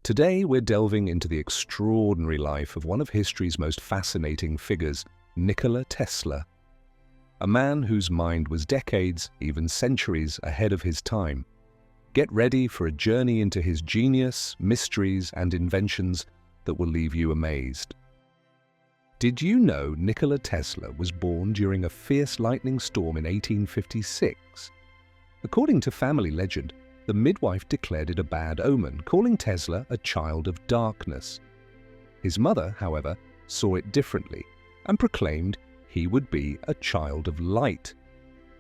Today we're delving into the extraordinary life of one of history's most fascinating figures, Nikola Tesla. A man whose mind was decades, even centuries, ahead of his time. Get ready for a journey into his genius, mysteries, and inventions that will leave you amazed. Did you know Nikola Tesla was born during a fierce lightning storm in 1856? According to family legend, the midwife declared it a bad omen, calling Tesla a child of darkness. His mother, however, saw it differently and proclaimed he would be a child of light.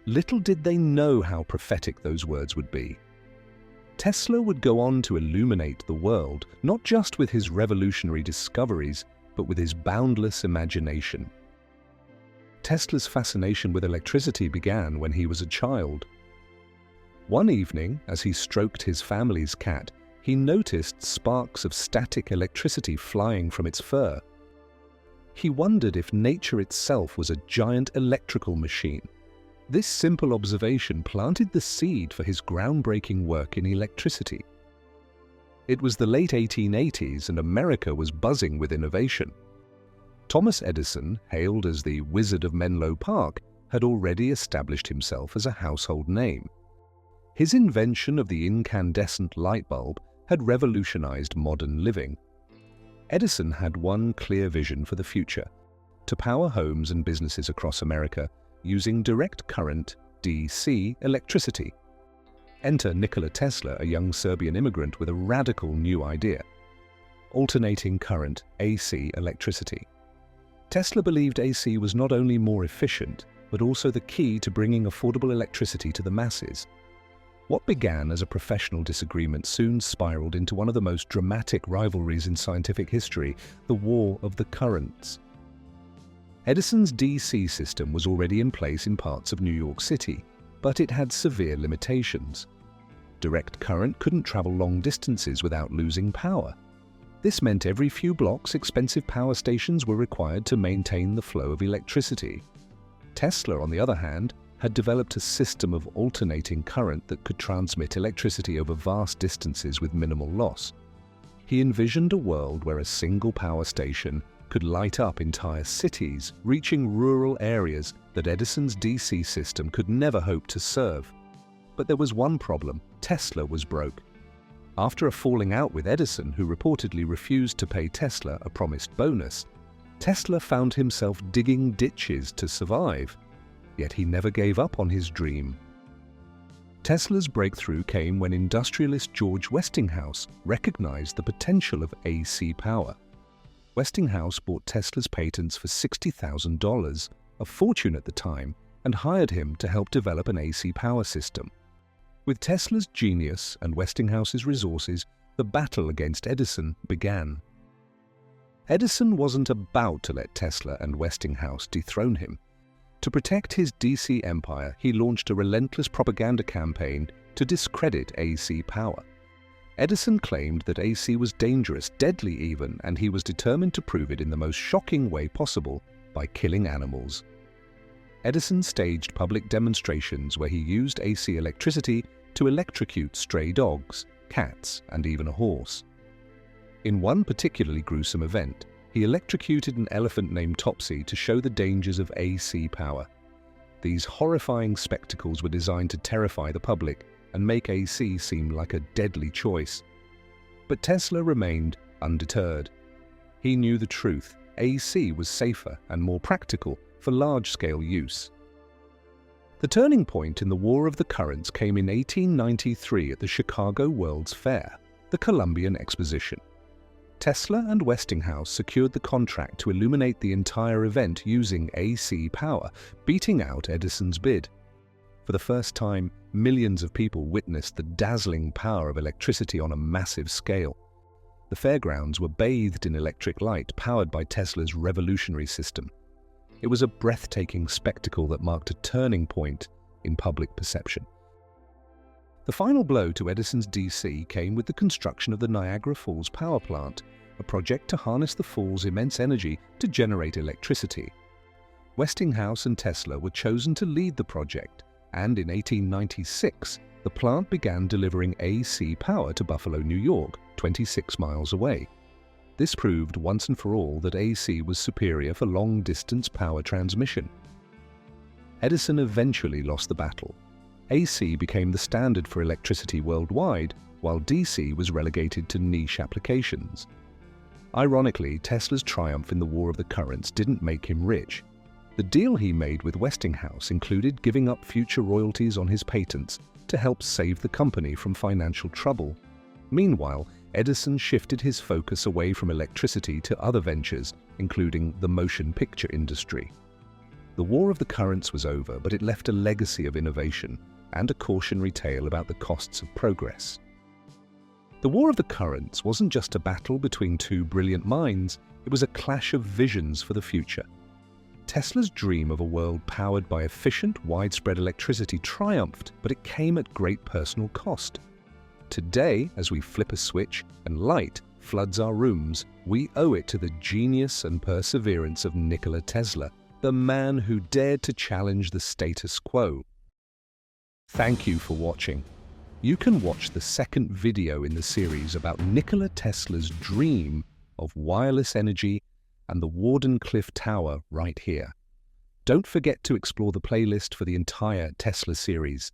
Little did they know how prophetic those words would be. Tesla would go on to illuminate the world, not just with his revolutionary discoveries, but with his boundless imagination. Tesla's fascination with electricity began when he was a child. One evening, as he stroked his family's cat, he noticed sparks of static electricity flying from its fur. He wondered if nature itself was a giant electrical machine. This simple observation planted the seed for his groundbreaking work in electricity. It was the late 1880s and America was buzzing with innovation. Thomas Edison, hailed as the Wizard of Menlo Park, had already established himself as a household name. His invention of the incandescent light bulb had revolutionized modern living. Edison had one clear vision for the future: to power homes and businesses across America using direct current, DC, electricity. Enter Nikola Tesla, a young Serbian immigrant with a radical new idea: alternating current, AC electricity. Tesla believed AC was not only more efficient, but also the key to bringing affordable electricity to the masses. What began as a professional disagreement soon spiraled into one of the most dramatic rivalries in scientific history, the War of the Currents. Edison's DC system was already in place in parts of New York City, but it had severe limitations. Direct current couldn't travel long distances without losing power. This meant every few blocks, expensive power stations were required to maintain the flow of electricity. Tesla, on the other hand, had developed a system of alternating current that could transmit electricity over vast distances with minimal loss. He envisioned a world where a single power station could light up entire cities, reaching rural areas that Edison's DC system could never hope to serve. But there was one problem: Tesla was broke. After a falling out with Edison, who reportedly refused to pay Tesla a promised bonus, Tesla found himself digging ditches to survive. Yet he never gave up on his dream. Tesla's breakthrough came when industrialist George Westinghouse recognized the potential of AC power. Westinghouse bought Tesla's patents for $60,000, a fortune at the time, and hired him to help develop an AC power system. With Tesla's genius and Westinghouse's resources, the battle against Edison began. Edison wasn't about to let Tesla and Westinghouse dethrone him. To protect his DC empire, he launched a relentless propaganda campaign to discredit AC power. Edison claimed that AC was dangerous, deadly even, and he was determined to prove it in the most shocking way possible, by killing animals. Edison staged public demonstrations where he used AC electricity to electrocute stray dogs, cats, and even a horse. In one particularly gruesome event, he electrocuted an elephant named Topsy to show the dangers of AC power. These horrifying spectacles were designed to terrify the public and make AC seem like a deadly choice. But Tesla remained undeterred. He knew the truth: AC was safer and more practical for large-scale use. The turning point in the War of the Currents came in 1893 at the Chicago World's Fair, the Columbian Exposition. Tesla and Westinghouse secured the contract to illuminate the entire event using AC power, beating out Edison's bid. For the first time, millions of people witnessed the dazzling power of electricity on a massive scale. The fairgrounds were bathed in electric light powered by Tesla's revolutionary system. It was a breathtaking spectacle that marked a turning point in public perception. The final blow to Edison's DC came with the construction of the Niagara Falls Power Plant, a project to harness the fall's immense energy to generate electricity. Westinghouse and Tesla were chosen to lead the project, and in 1896, the plant began delivering AC power to Buffalo, New York, 26 miles away. This proved once and for all that AC was superior for long-distance power transmission. Edison eventually lost the battle. AC became the standard for electricity worldwide, while DC was relegated to niche applications. Ironically, Tesla's triumph in the War of the Currents didn't make him rich. The deal he made with Westinghouse included giving up future royalties on his patents to help save the company from financial trouble. Meanwhile, Edison shifted his focus away from electricity to other ventures, including the motion picture industry. The War of the Currents was over, but it left a legacy of innovation and a cautionary tale about the costs of progress. The War of the Currents wasn't just a battle between two brilliant minds, it was a clash of visions for the future. Tesla's dream of a world powered by efficient, widespread electricity triumphed, but it came at great personal cost. Today, as we flip a switch and light floods our rooms, we owe it to the genius and perseverance of Nikola Tesla, the man who dared to challenge the status quo. Thank you for watching. You can watch the second video in the series about Nikola Tesla's dream of wireless energy and the Wardenclyffe Tower right here. Don't forget to explore the playlist for the entire Tesla series.